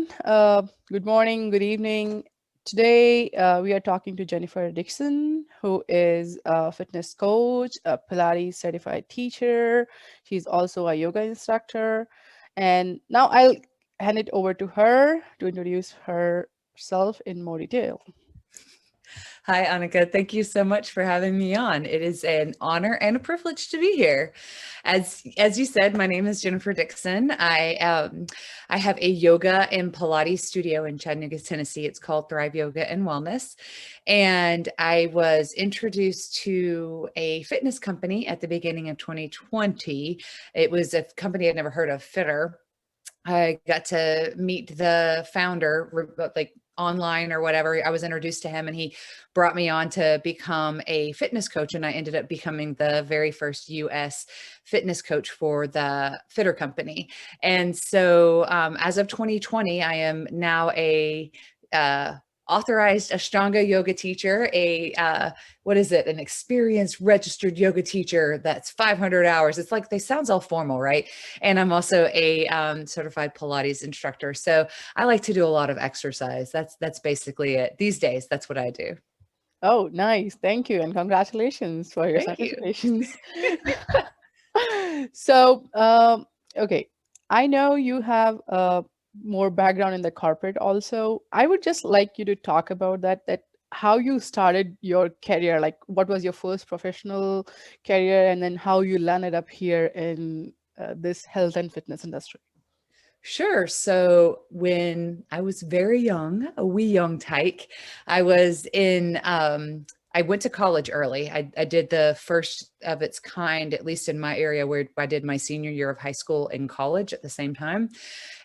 Good morning, good evening. Today, we are talking to Jennifer Dixon, who is a fitness coach, a Pilates certified teacher. She's also a yoga instructor. And now I'll hand it over to her to introduce herself in more detail. Hi, Annika. Thank you so much for having me on. It is an honor and a privilege to be here. As you said, my name is Jennifer Dixon. I have a yoga and Pilates studio in Chattanooga, Tennessee. It's called Thrive Yoga and Wellness. And I was introduced to a fitness company at the beginning of 2020. It was a company I'd never heard of, Fitter. I got to meet the founder, like online or whatever. I was introduced to him and he brought me on to become a fitness coach. And I ended up becoming the very first US fitness coach for the Fitter company. And so as of 2020, I am now a authorized Ashtanga yoga teacher, what is it? An experienced registered yoga teacher. That's 500 hours. It's like, they sounds all formal, right? And I'm also a certified Pilates instructor. So I like to do a lot of exercise. That's basically it. These days, that's what I do. Oh, nice. Thank you. And congratulations for your Thank you. certifications. So, okay, I know you have more background in the corporate also. I would just like you to talk about that how you started your career, like what was your first professional career, and then how you landed up here in this health and fitness industry. Sure. So when I was very young, a wee young tyke, I was I went to college early. I did the first of its kind, at least in my area, where I did my senior year of high school and college at the same time.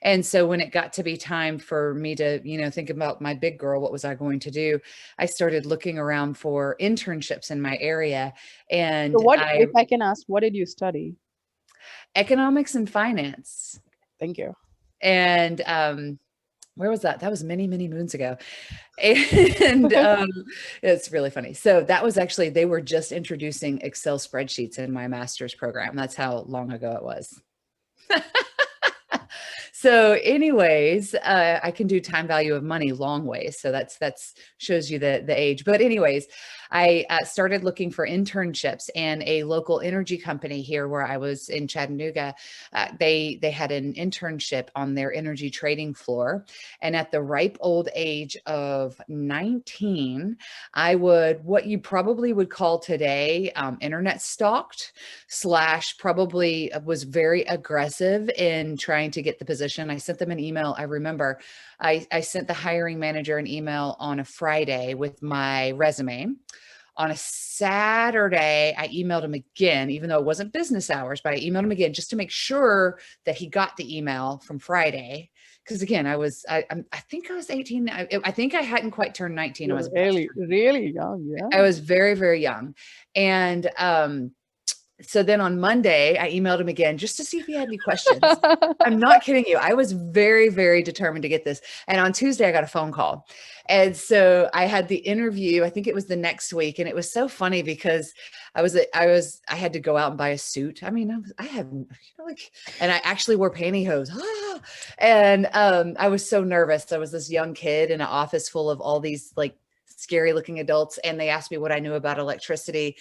And so when it got to be time for me to, think about my big girl, what was I going to do? I started looking around for internships in my area So, and what, if I can ask, what did you study? economics and finance. Thank you. And where was that? That was many, many moons ago. And it's really funny. So that was actually, they were just introducing Excel spreadsheets in my master's program. That's how long ago it was. So anyways, I can do time value of money long ways. So that's shows you the age. But anyways, I started looking for internships, and a local energy company here where I was in Chattanooga, they had an internship on their energy trading floor. And at the ripe old age of 19, I would, what you probably would call today, internet stalked slash probably was very aggressive in trying to get the position. I sent them an email. I remember I sent the hiring manager an email on a Friday with my resume. On a Saturday, I emailed him again, even though it wasn't business hours, but I emailed him again just to make sure that he got the email from Friday. Because again, I think I was 18. I think I hadn't quite turned 19. I You're was about to really, turn. really young. Yeah. I was very, very young. And so then on Monday, I emailed him again just to see if he had any questions. I'm not kidding you. I was very, very determined to get this. And on Tuesday, I got a phone call. And so I had the interview, I think it was the next week. And it was so funny because I had to go out and buy a suit. I mean, I had, and I actually wore pantyhose. And I was so nervous. I was this young kid in an office full of all these like scary looking adults. And they asked me what I knew about electricity.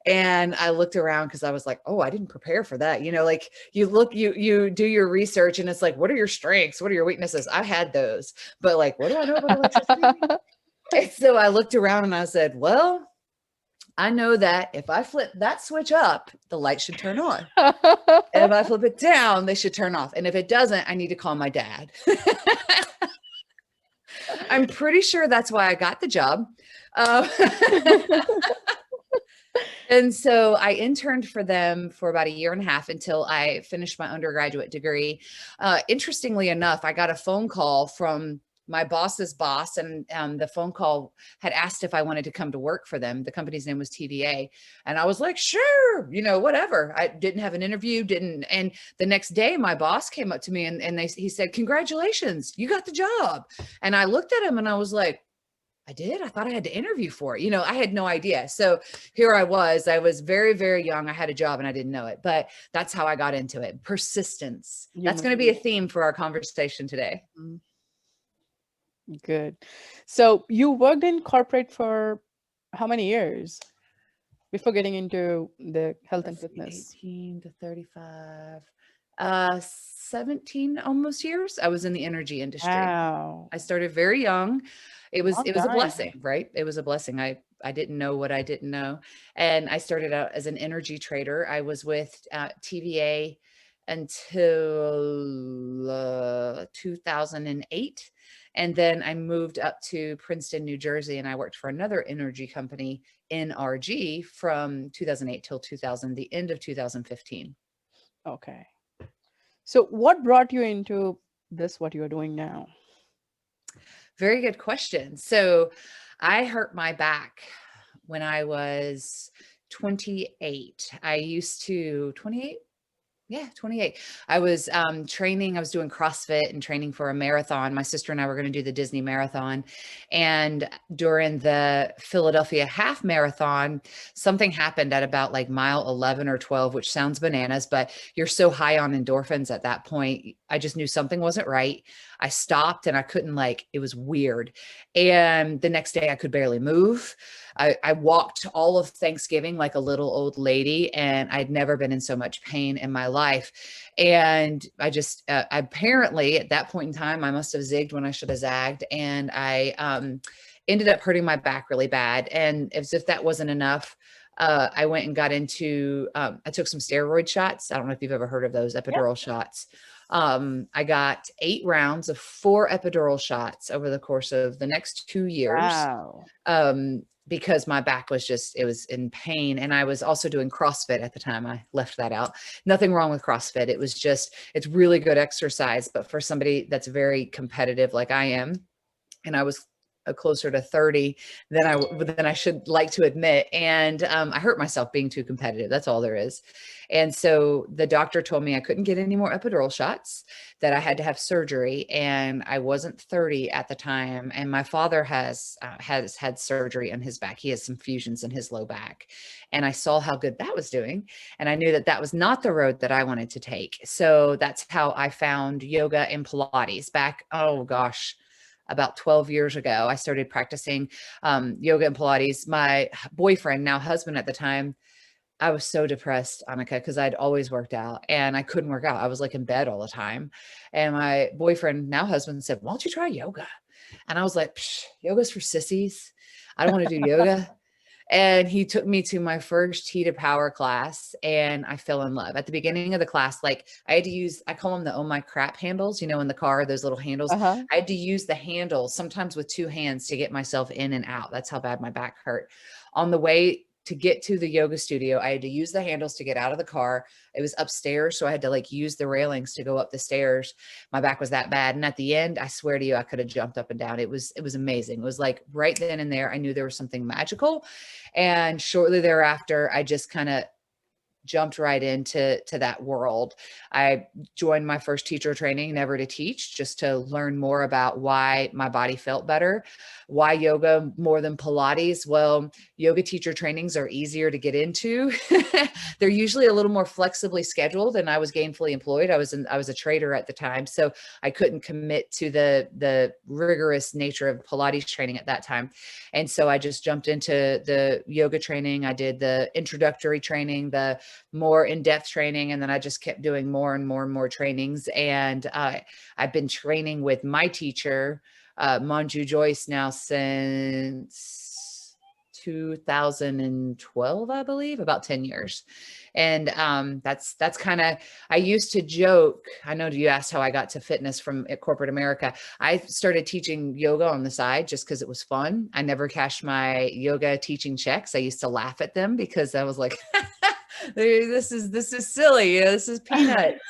And I looked around because I was like, oh, I didn't prepare for that. Like you do your research and it's like, what are your strengths? What are your weaknesses? I had those, but like, what do I know about electricity? And so I looked around and I said, well, I know that if I flip that switch up, the light should turn on. And if I flip it down, they should turn off. And if it doesn't, I need to call my dad. I'm pretty sure that's why I got the job. And so I interned for them for about a year and a half until I finished my undergraduate degree. Interestingly enough, I got a phone call from my boss's boss, and the phone call had asked if I wanted to come to work for them. The company's name was TVA. And I was like, sure, whatever. I didn't have an interview, and the next day my boss came up to me and he said, congratulations, you got the job. And I looked at him and I was like, I did. I thought I had to interview for it. I had no idea. So here I was very, very young. I had a job and I didn't know it, but that's how I got into it. Persistence. You That's must going to be be. a theme for our conversation today. Mhm. Good. So you worked in corporate for how many years before getting into the health and Let's see, fitness? 18 to 35, 17 almost years. I was in the energy industry. Wow. I started very young. Long It was a time. blessing, right? It was a blessing. I didn't know what I didn't know, and I started out as an energy trader. I was with TVA until 2008, and then I moved up to Princeton, New Jersey, and I worked for another energy company, NRG, from 2008 till 2000, the end of 2015. Okay. So what brought you into this, what you're doing now? Very good question. So I hurt my back when I was 28. I used to 28. Yeah, 28. I was training, I was doing CrossFit and training for a marathon. My sister and I were going to do the Disney marathon. And during the Philadelphia half marathon, something happened at about like mile 11 or 12, which sounds bananas, but you're so high on endorphins at that point. I just knew something wasn't right. I stopped and I couldn't, like, it was weird. And the next day I could barely move. I walked all of Thanksgiving like a little old lady, and I'd never been in so much pain in my life. And I just, apparently at that point in time, I must have zigged when I should have zagged. And I ended up hurting my back really bad. And as if that wasn't enough, I went and got into, I took some steroid shots. I don't know if you've ever heard of those Yep. epidural shots. I got 8 rounds of 4 epidural shots over the course of the next 2 years, Wow. because my back was just, it was in pain. And I was also doing CrossFit at the time. I left that out. Nothing wrong with CrossFit. It was just, it's really good exercise. But for somebody that's very competitive like I am, and I was closer to 30 than I should like to admit. And I hurt myself being too competitive. That's all there is. And so the doctor told me I couldn't get any more epidural shots, that I had to have surgery. And I wasn't 30 at the time. And my father has had surgery on his back. He has some fusions in his low back. And I saw how good that was doing. And I knew that that was not the road that I wanted to take. So that's how I found yoga and Pilates back, oh gosh, about 12 years ago. I started practicing yoga and Pilates. My boyfriend, now husband at the time, I was so depressed, Annika, because I'd always worked out and I couldn't work out. I was like in bed all the time. And my boyfriend, now husband, said, "Why don't you try yoga?" And I was like, yoga's for sissies. I don't want to do yoga. And he took me to my first heated power class and I fell in love. At the beginning of the class, like I had to use, I call them the oh my crap handles, in the car, those little handles. Uh-huh. I had to use the handles sometimes with 2 hands to get myself in and out. That's how bad my back hurt. On the way to get to the yoga studio, I had to use the handles to get out of the car. It was upstairs, so I had to like use the railings to go up the stairs. My back was that bad. And at the end, I swear to you, I could have jumped up and down. It was amazing. It was like right then and there, I knew there was something magical. And shortly thereafter, I just kind of jumped right into that world. I joined my first teacher training, Never to Teach, just to learn more about why my body felt better. Why yoga more than Pilates? Well, yoga teacher trainings are easier to get into. They're usually a little more flexibly scheduled, and I was gainfully employed. I was a trader at the time, so I couldn't commit to the rigorous nature of Pilates training at that time. And so I just jumped into the yoga training. I did the introductory training, the more in-depth training, and then I just kept doing more and more and more trainings. And I've been training with my teacher, Manju Joyce, now since 2012, I believe, about 10 years. And that's kind of, I used to joke, I know you asked how I got to fitness from corporate America. I started teaching yoga on the side just because it was fun. I never cashed my yoga teaching checks. I used to laugh at them because I was like, this is silly. This is peanuts.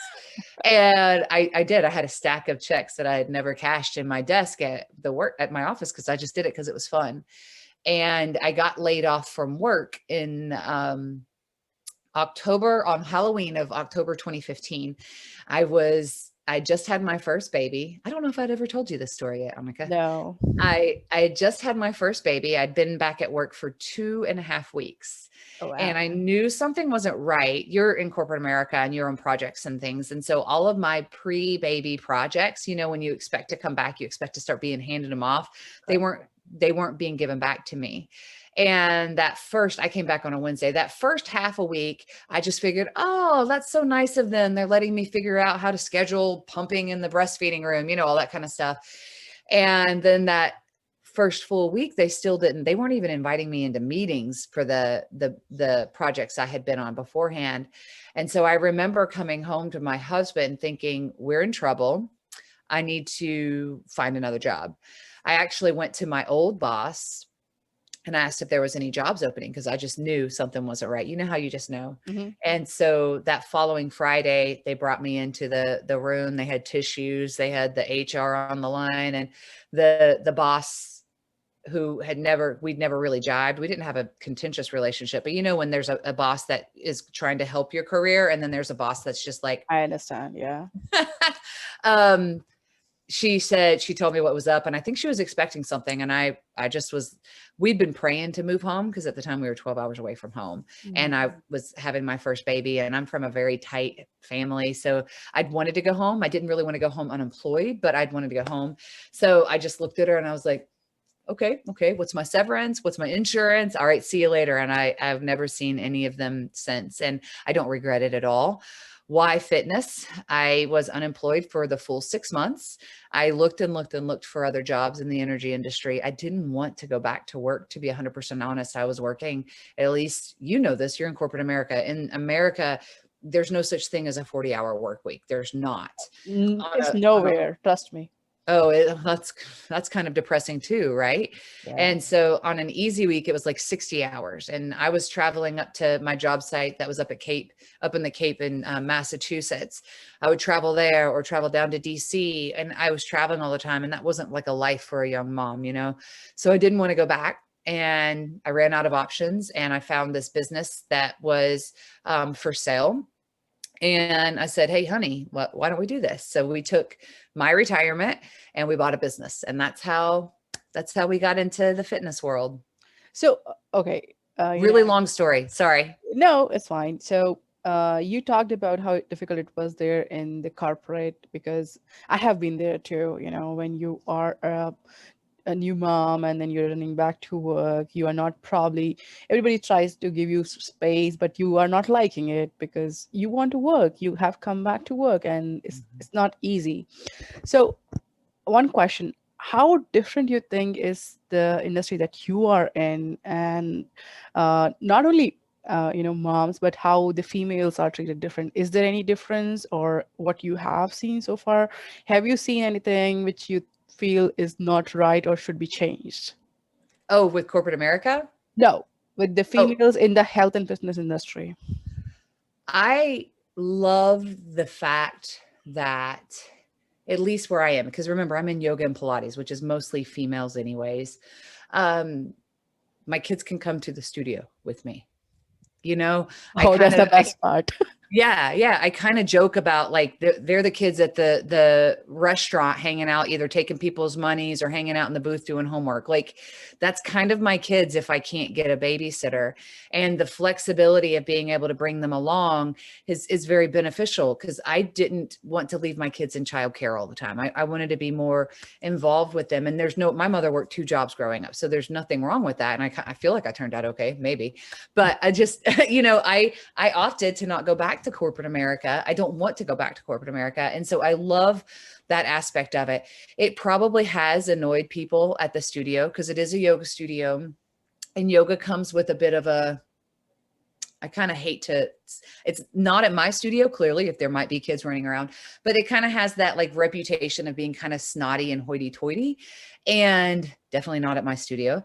And I did. I had a stack of checks that I had never cashed in my desk at my office because I just did it because it was fun. And I got laid off from work in October, on Halloween of October 2015. I was I just had my first baby. I don't know if I'd ever told you this story yet, Amika. No. I had just had my first baby. I'd been back at work for 2.5 weeks. Oh, And wow. I knew something wasn't right. You're in corporate America and you're on projects and things. And so all of my pre-baby projects, when you expect to come back, you expect to start being handed them off. They Correct. weren't they weren't being given back to me. And I came back on a Wednesday. That first half a week, I just figured, oh, that's so nice of them. They're letting me figure out how to schedule pumping in the breastfeeding room, all that kind of stuff. And then that first full week, they weren't even inviting me into meetings for the projects I had been on beforehand. And so I remember coming home to my husband thinking, we're in trouble. I need to find another job. I actually went to my old boss and I asked if there was any jobs opening because I just knew something wasn't right. You know how you just know. Hmm. And so that following Friday, they brought me into the room. They had tissues, they had the HR on the line, and the boss who we'd never really jibed. We didn't have a contentious relationship, but when there's a boss that is trying to help your career, and then there's a boss that's just like, I understand. Yeah. um, she told me what was up, and I think she was expecting something. And I just we'd been praying to move home because at the time we were 12 hours away from home, and I Mhm. was having my first baby, and I'm from a very tight family. So I'd wanted to go home. I didn't really want to go home unemployed, but I'd wanted to go home. So I just looked at her and I was like, okay. What's my severance? What's my insurance? All right, see you later. And I've never seen any of them since. And I don't regret it at all. Why fitness? I was unemployed for the full 6 months. I looked and looked and looked for other jobs in the energy industry. I didn't want to go back to work, to be 100% honest. I was working, at least, this, you're in corporate America. In America, there's no such thing as a 40-hour work week. There's not. It's On a nowhere. Trust me. Oh, that's kind of depressing too, right? Yeah. And so on an easy week, it was like 60 hours, and I was traveling up to my job site that was up in the Cape in Massachusetts. I would travel there or travel down to DC, and I was traveling all the time, and that wasn't like a life for a young mom. So I didn't want to go back, and I ran out of options, and I found this business that was for sale. And I said, hey, honey, why don't we do this? So we took my retirement and we bought a business. And that's how we got into the fitness world. So, okay. Really long story. Sorry. No, it's fine. So, you talked about how difficult it was there in the corporate because I have been there too. When you are a new mom and then you're running back to work, you are not probably, everybody tries to give you space, but you are not liking it because you want to work. You have come back to work and it's not easy. So, one question, how different you think is the industry that you are in, and not only moms, but how the females are treated different? Is there any difference, or what you have seen so far? Have you seen anything which you feel is not right or should be changed? Oh, with corporate America? No, with the Oh, females in the health and fitness industry. I love the fact that, at least where I am, because remember, I'm in yoga and Pilates, which is mostly females anyways. Um, my kids can come to the studio with me. I Oh, kind that's of, the best part. yeah. I kind of joke about like they're the kids at the restaurant hanging out, either taking people's monies or hanging out in the booth doing homework. Like that's kind of my kids if I can't get a babysitter. And the flexibility of being able to bring them along is very beneficial because I didn't want to leave my kids in childcare all the time. I wanted to be more involved with them. And my mother worked 2 jobs growing up, so there's nothing wrong with that. And I feel like I turned out okay, maybe, but I just, I opted to not go back to corporate America. I don't want to go back to corporate America. And so I love that aspect of it. It probably has annoyed people at the studio because it is a yoga studio, and yoga comes with a bit of I kind of hate to, it's not at my studio, clearly, if there might be kids running around, but it kind of has that like reputation of being kind of snotty and hoity toity, and definitely not at my studio.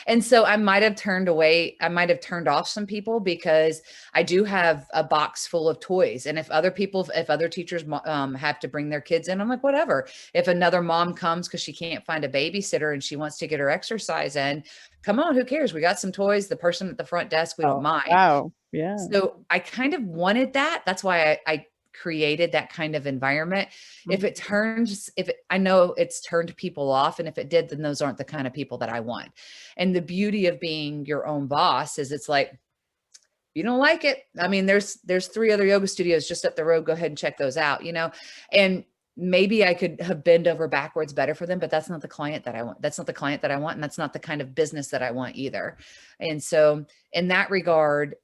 And so I might have turned off some people because I do have a box full of toys. And if other teachers have to bring their kids in, I'm like, whatever. If another mom comes because she can't find a babysitter and she wants to get her exercise in, come on, who cares? We got some toys. The person at the front desk, we don't Oh, mind. wow. Yeah. So I kind of wanted that. That's why I created that kind of environment. If it Mhm. turns, I know it's turned people off, and if it did, then those aren't the kind of people that I want. And the beauty of being your own boss is it's like, you don't like it. I mean, there's 3 other yoga studios just up the road. Go ahead and check those out, and maybe I could have bent over backwards better for them, but that's not the client that I want. That's not the client that I want. And that's not the kind of business that I want either. And so in that regard,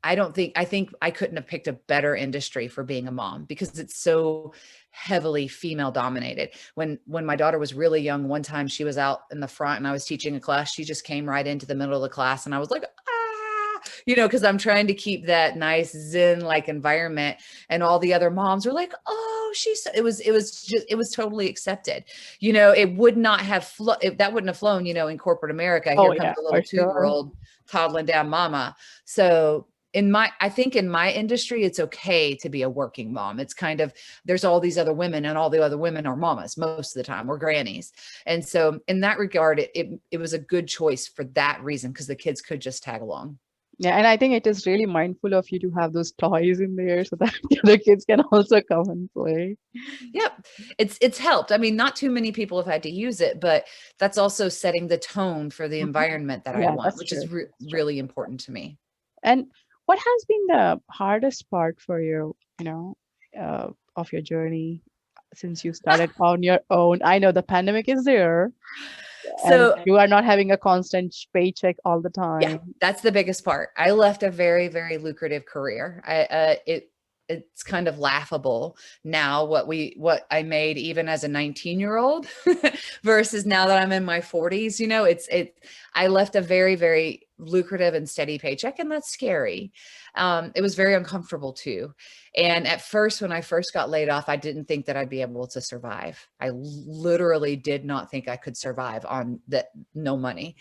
I think I couldn't have picked a better industry for being a mom because it's so heavily female dominated. When my daughter was really young, one time she was out in the front and I was teaching a class. She just came right into the middle of the class and I was like, because I'm trying to keep that nice Zen like environment. And all the other moms were like, oh, it was totally accepted. It would not have, that wouldn't have flown, in corporate America. Oh Here comes yeah, a for little sure. 2-year-old toddling down mama. So I think in my industry, it's okay to be a working mom. It's kind of, there's all these other women and all the other women are mamas most of the time, we're grannies. And so in that regard, it was a good choice for that reason, because the kids could just tag along. Yeah, and I think it is really mindful of you to have those toys in there so that the other kids can also come and play. Yep. It's helped. I mean, not too many people have had to use it, but that's also setting the tone for the Mhm. environment that I Yeah, want, that's which true. is That's true. really important to me. And what has been the hardest part for you, of your journey since you started on your own? I know the pandemic is there, and So you are not having a constant paycheck all the yeah, time. that's the biggest part. I left a very, very lucrative career. It's kind of laughable now what I made even as a 19-year-old versus now that I'm in my 40s. I left a very, very lucrative and steady paycheck, and that's scary. It was very uncomfortable too. And at first, when I first got laid off, I didn't think that I'd be able to survive. I literally did not think I could survive on that no money.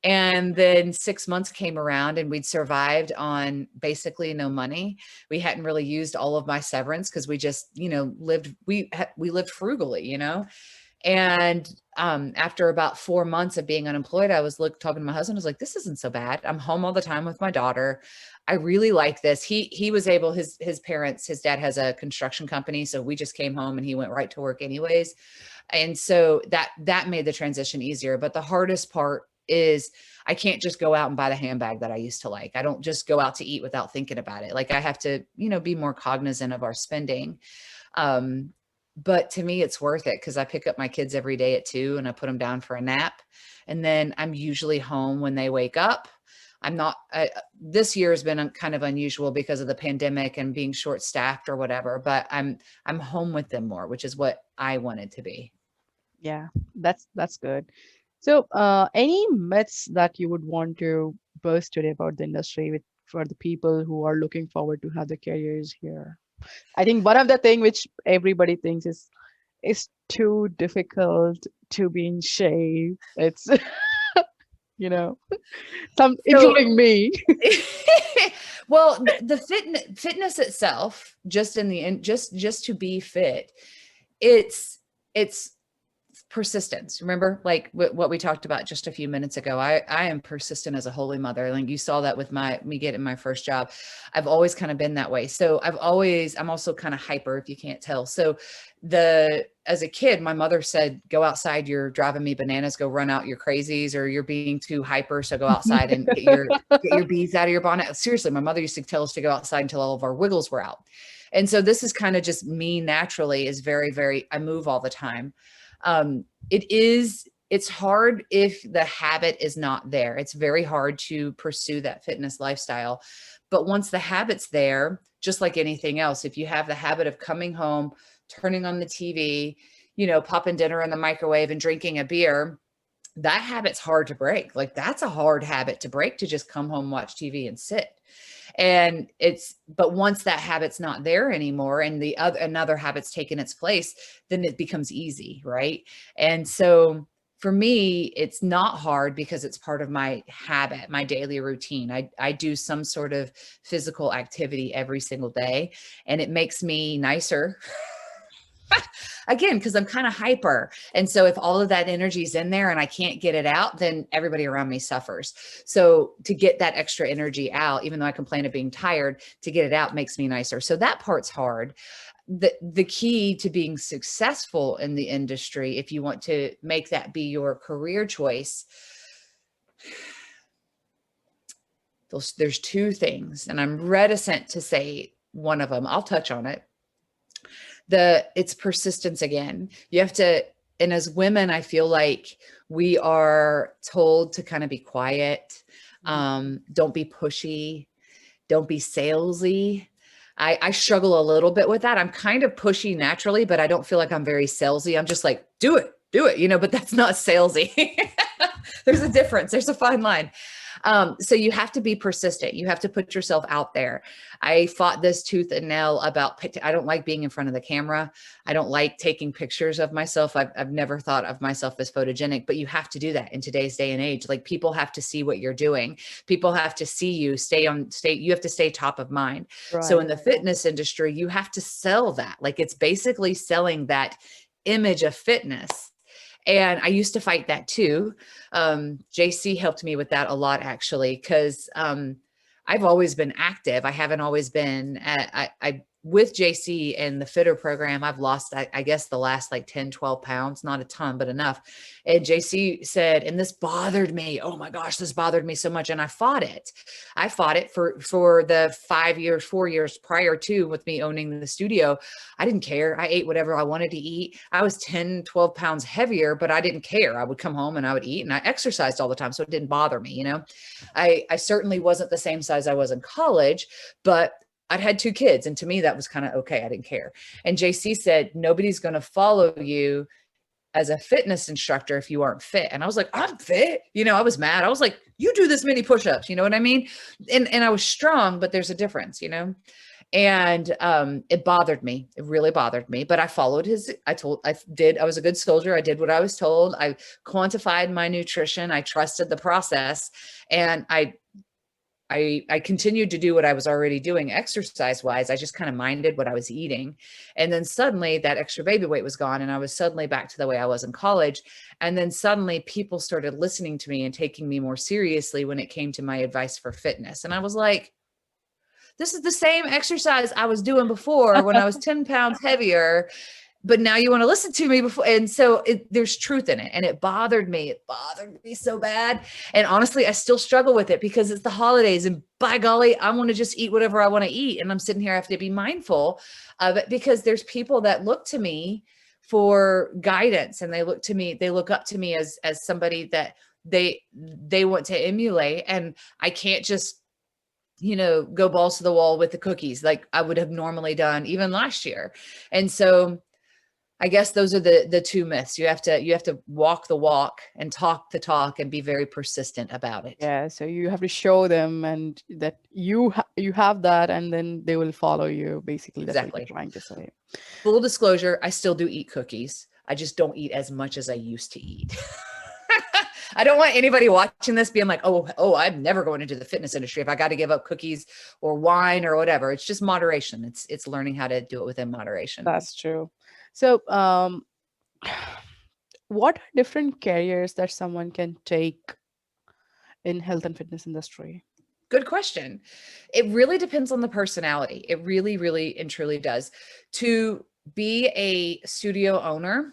And then 6 months came around and we'd survived on basically no money. We hadn't really used all of my severance because we just, we lived frugally, And after about 4 months of being unemployed, I was talking to my husband. I was like, "This isn't so bad. I'm home all the time with my daughter. I really like this." He was able. His parents, his dad has a construction company, so we just came home and he went right to work anyways. And so that made the transition easier. But the hardest part is I can't just go out and buy the handbag that I used to like. I don't just go out to eat without thinking about it. Like I have to, be more cognizant of our spending. Um, but to me, it's worth it because I pick up my kids every day at 2 and I put them down for a nap. And then I'm usually home when they wake up. I'm not, this year has been kind of unusual because of the pandemic and being short staffed or whatever, but I'm home with them more, which is what I wanted to be. Yeah, that's good. So, any myths that you would want to burst today about the industry with for the people who are looking forward to have their careers here? I think one of the thing which everybody thinks is too difficult to be in shape. It's you know some So including me. well, the fitness itself, just in the end, just to be fit, it's persistence. Remember, like what we talked about just a few minutes ago. I am persistent as a holy mother. Like you saw that with me getting my first job. I've always kind of been that way. So I'm also kind of hyper, if you can't tell. So as a kid, my mother said, "Go outside. You're driving me bananas. Go run out. You're crazies, or you're being too hyper. So go outside and get your beads out of your bonnet." Seriously, my mother used to tell us to go outside until all of our wiggles were out. And so this is kind of just me naturally, is very, very, I move all the time. It's hard if the habit is not there. It's very hard to pursue that fitness lifestyle. But once the habit's there, just like anything else, if you have the habit of coming home, turning on the TV, popping dinner in the microwave and drinking a beer, that habit's hard to break. Like that's a hard habit to break, to just come home, watch TV and sit. But once that habit's not there anymore and another habit's taken its place, then it becomes easy, right? And so for me, it's not hard because it's part of my habit, my daily routine. I do some sort of physical activity every single day, and it makes me nicer. Again, because I'm kind of hyper. And so if all of that energy is in there and I can't get it out, then everybody around me suffers. So to get that extra energy out, even though I complain of being tired, to get it out makes me nicer. So that part's hard. The key to being successful in the industry, if you want to make that be your career choice, there's two things, and I'm reticent to say one of them. I'll touch on it. It's persistence again. You have to, and as women, I feel like we are told to kind of be quiet. Don't be pushy. Don't be salesy. I struggle a little bit with that. I'm kind of pushy naturally, but I don't feel like I'm very salesy. I'm just like, do it, but that's not salesy. There's a difference. There's a fine line. So you have to be persistent. You have to put yourself out there. I fought this tooth and nail about, I don't like being in front of the camera. I don't like taking pictures of myself. I've never thought of myself as photogenic, but you have to do that in today's day and age. Like, people have to see what you're doing. People have to see you you have to stay top of mind. Right. So in the fitness industry, you have to sell that. Like, it's basically selling that image of fitness. And I used to fight that too. JC helped me with that a lot, actually, because I've always been active. I haven't always been, with JC and the fitter program, I've lost, I guess, the last like 10, 12 pounds, not a ton, but enough. And JC said, and this bothered me. Oh my gosh, this bothered me so much. And I fought it. I fought it for the 4 years prior to, with me owning the studio. I didn't care. I ate whatever I wanted to eat. I was 10, 12 pounds heavier, but I didn't care. I would come home and I would eat, and I exercised all the time. So it didn't bother me. I certainly wasn't the same size I was in college, but I'd had 2 kids. And to me, that was kind of okay. I didn't care. And JC said, nobody's going to follow you as a fitness instructor if you aren't fit. And I was like, I'm fit. I was mad. I was like, you do this many push-ups. You know what I mean? And I was strong, but there's a difference, and it bothered me. It really bothered me, but I followed I was a good soldier. I did what I was told. I quantified my nutrition. I trusted the process, and I continued to do what I was already doing exercise wise. I just kind of minded what I was eating. And then suddenly that extra baby weight was gone, and I was suddenly back to the way I was in college. And then suddenly people started listening to me and taking me more seriously when it came to my advice for fitness. And I was like, this is the same exercise I was doing before when I was 10 pounds heavier, but now you want to listen to me before. And so there's truth in it. And it bothered me. It bothered me so bad. And honestly, I still struggle with it because it's the holidays, and by golly, I want to just eat whatever I want to eat. And I'm sitting here, I have to be mindful of it because there's people that look to me for guidance, and they look up to me as somebody that they want to emulate. And I can't just, go balls to the wall with the cookies like I would have normally done even last year. And so I guess those are the 2 myths. You have to walk the walk and talk the talk and be very persistent about it. Yeah, so you have to show them and that you have that, and then they will follow you. Basically, that's what you're trying to say. Full disclosure, I still do eat cookies. I just don't eat as much as I used to eat. I don't want anybody watching this being like, oh, I'm never going into the fitness industry if I got to give up cookies or wine or whatever. It's just moderation. It's learning how to do it within moderation. That's true. So, what are different careers that someone can take in health and fitness industry? Good question. It really depends on the personality. It really, really and truly does. To be a studio owner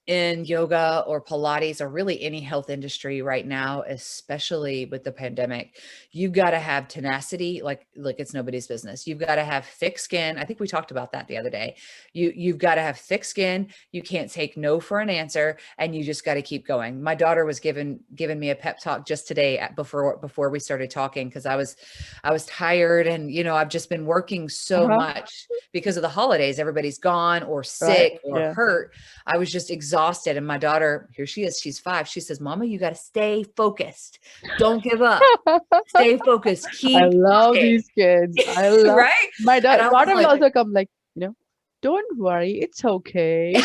in yoga or Pilates or really any health industry right now, especially with the pandemic, you've got to have tenacity, like it's nobody's business. You've got to have thick skin. I think we talked about that the other day. You've got to have thick skin. You can't take no for an answer, and you just got to keep going. My daughter was giving me a pep talk just today before we started talking, because I was tired, and I've just been working so much because of the holidays. Everybody's gone or sick or hurt. I was just exhausted. And my daughter, here she is, she's 5. She says, Mama, you got to stay focused. Don't give up. Stay focused. Keep I love these kids. I love right? My daughter will also come like, don't worry. It's okay.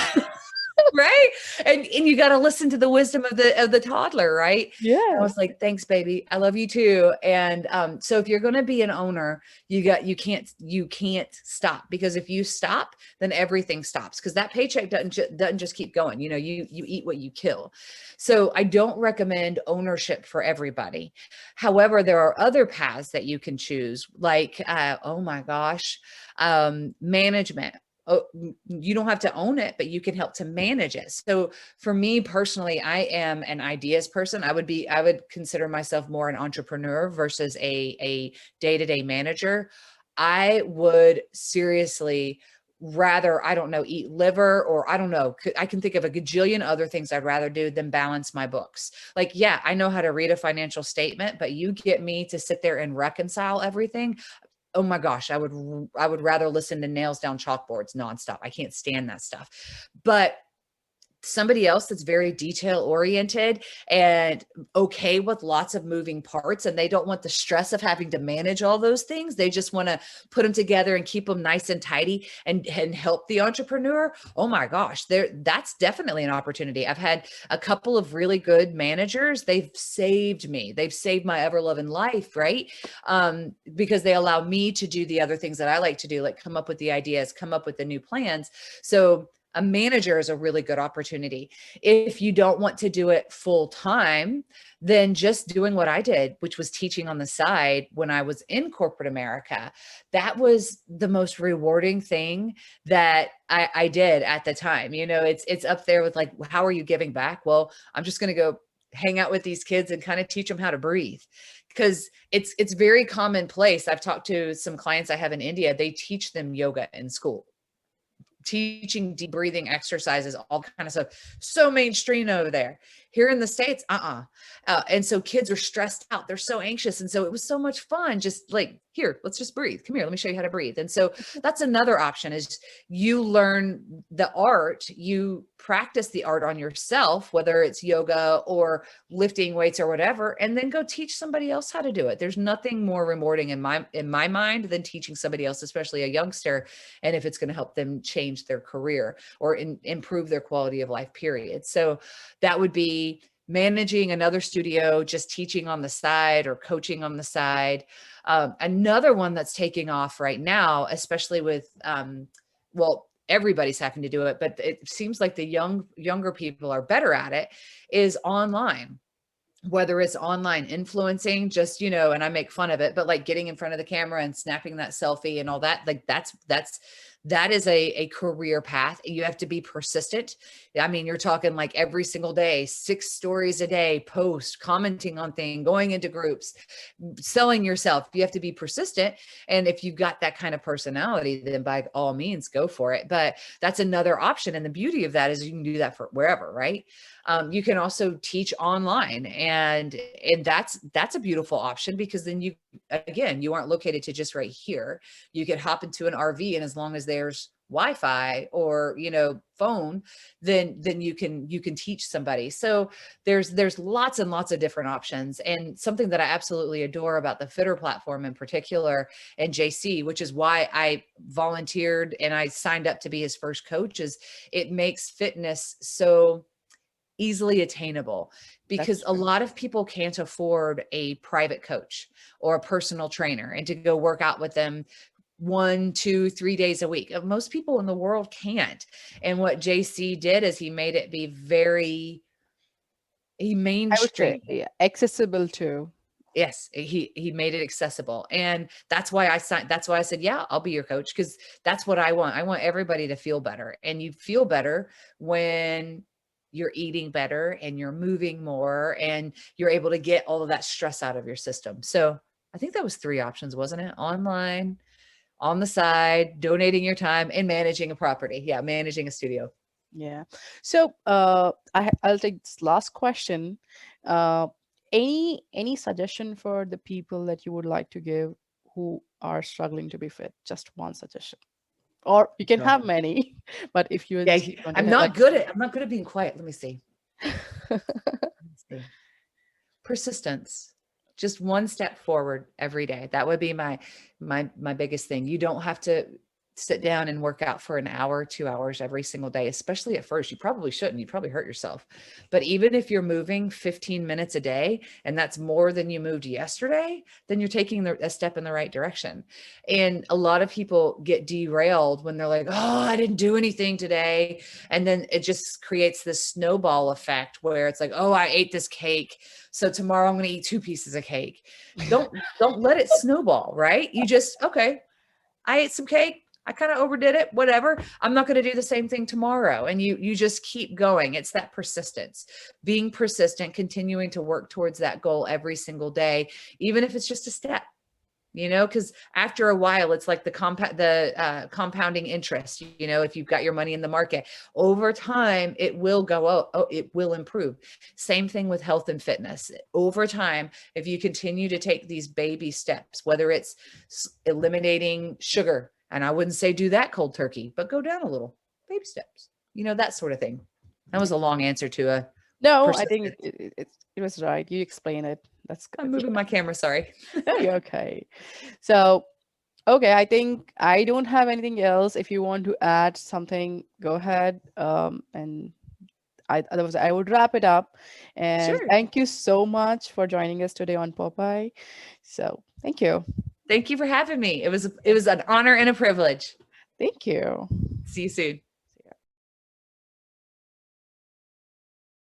Right. And you got to listen to the wisdom of the toddler, right? And I was Yes. like, thanks, baby. I love you too. And so if you're going to be an owner, you can't stop, because if you stop, then everything stops, because that paycheck doesn't just keep going. You eat what you kill. So I don't recommend ownership for everybody. However, there are other paths that you can choose, like oh my gosh, management. Oh, you don't have to own it, but you can help to manage it. So for me personally, I am an ideas person. I would consider myself more an entrepreneur versus a day-to-day manager. I would seriously rather, I don't know, eat liver, or I don't know, I can think of a gajillion other things I'd rather do than balance my books. Like, yeah, I know how to read a financial statement, but you get me to sit there and reconcile everything. Oh my gosh, I would rather listen to nails down chalkboards nonstop. I can't stand that stuff. But somebody else that's very detail oriented and okay with lots of moving parts, and they don't want the stress of having to manage all those things. They just want to put them together and keep them nice and tidy and help the entrepreneur. Oh my gosh, that's definitely an opportunity. I've had a couple of really good managers. They've saved me. They've saved my ever loving life, right? Because they allow me to do the other things that I like to do, like come up with the ideas, come up with the new plans. So a manager is a really good opportunity. If you don't want to do it full time, then just doing what I did, which was teaching on the side when I was in corporate America, that was the most rewarding thing that I did at the time. It's up there with, like, how are you giving back? Well, I'm just going to go hang out with these kids and kind of teach them how to breathe, because it's very commonplace. I've talked to some clients I have in India. They teach them yoga in school, teaching deep breathing exercises, all kind of stuff. So mainstream over there. Here in the States, and so kids are stressed out. They're so anxious. And so it was so much fun. Just like, here, let's just breathe. Come here, let me show you how to breathe. And so that's another option, is you learn the art, you practice the art on yourself, whether it's yoga or lifting weights or whatever, and then go teach somebody else how to do it. There's nothing more rewarding in my mind than teaching somebody else, especially a youngster, and if it's going to help them change their career or improve their quality of life, period. So that would be managing another studio, just teaching on the side or coaching on the side. Another one that's taking off right now, especially with, well, everybody's having to do it, but it seems like the younger people are better at it, is online. Whether it's online influencing, just, and I make fun of it, but like getting in front of the camera and snapping that selfie and all that, like that is a career path. You have to be persistent. I mean, you're talking like every single day, 6 stories a day, post, commenting on things, going into groups, selling yourself. You have to be persistent. And if you've got that kind of personality, then by all means, go for it. But that's another option. And the beauty of that is you can do that for wherever, right? You can also teach online, and that's a beautiful option, because then you aren't located to just right here. You could hop into an RV, and as long as there's Wi-Fi or phone, then you can teach somebody. So there's lots and lots of different options. And something that I absolutely adore about the Fitter platform in particular, and JC, which is why I volunteered and I signed up to be his first coach, is it makes fitness so easily attainable, That's because a true. lot of people can't afford a private coach or a personal trainer and to go work out with them 1, 2, 3 days a week. Most people in the world can't. And what JC did is he made it be he I would say, mainstream. yeah, accessible too. Yes, he made it accessible. And that's why I said, yeah, I'll be your coach, because that's what I want. I want everybody to feel better. And you feel better when you're eating better and you're moving more and you're able to get all of that stress out of your system. So I think that was 3 options, wasn't it? Online, on the side, donating your time, and managing a property. Yeah, managing a studio. Yeah. So I'll take this last question. Uh, any suggestion for the people that you would like to give who are struggling to be fit? Just one suggestion, or you can have many, but if you Yeah, just want to have like. I'm not good at being quiet. Let me see. Let me see. Persistence. Just one step forward every day. That would be my biggest thing. You don't have to sit down and work out for an hour, 2 hours every single day, especially at first. You probably shouldn't. You probably hurt yourself. But even if you're moving 15 minutes a day and that's more than you moved yesterday, then you're taking a step in the right direction. And a lot of people get derailed when they're like, oh, I didn't do anything today. And then it just creates this snowball effect where it's like, oh, I ate this cake, so tomorrow I'm going to eat 2 pieces of cake. Don't let it snowball, right? You just, okay, I ate some cake. I kind of overdid it, whatever. I'm not going to do the same thing tomorrow. And you just keep going. It's that persistence, being persistent, continuing to work towards that goal every single day, even if it's just a step, because after a while, it's like the compounding interest. If you've got your money in the market over time, it will go up. Oh, it will improve. Same thing with health and fitness. Over time, if you continue to take these baby steps, whether it's eliminating sugar, and I wouldn't say do that cold turkey, but go down a little, baby steps, that sort of thing. That was a long answer to a No, I think persistent. it was right. You explain it. That's I'm good. moving my camera. Sorry. No, you're okay. So, okay, I think I don't have anything else. If you want to add something, go ahead. And otherwise, I would wrap it up. And Sure. thank you so much for joining us today on Popeye. So, thank you. Thank you for having me. It was an honor and a privilege. Thank you. See you soon.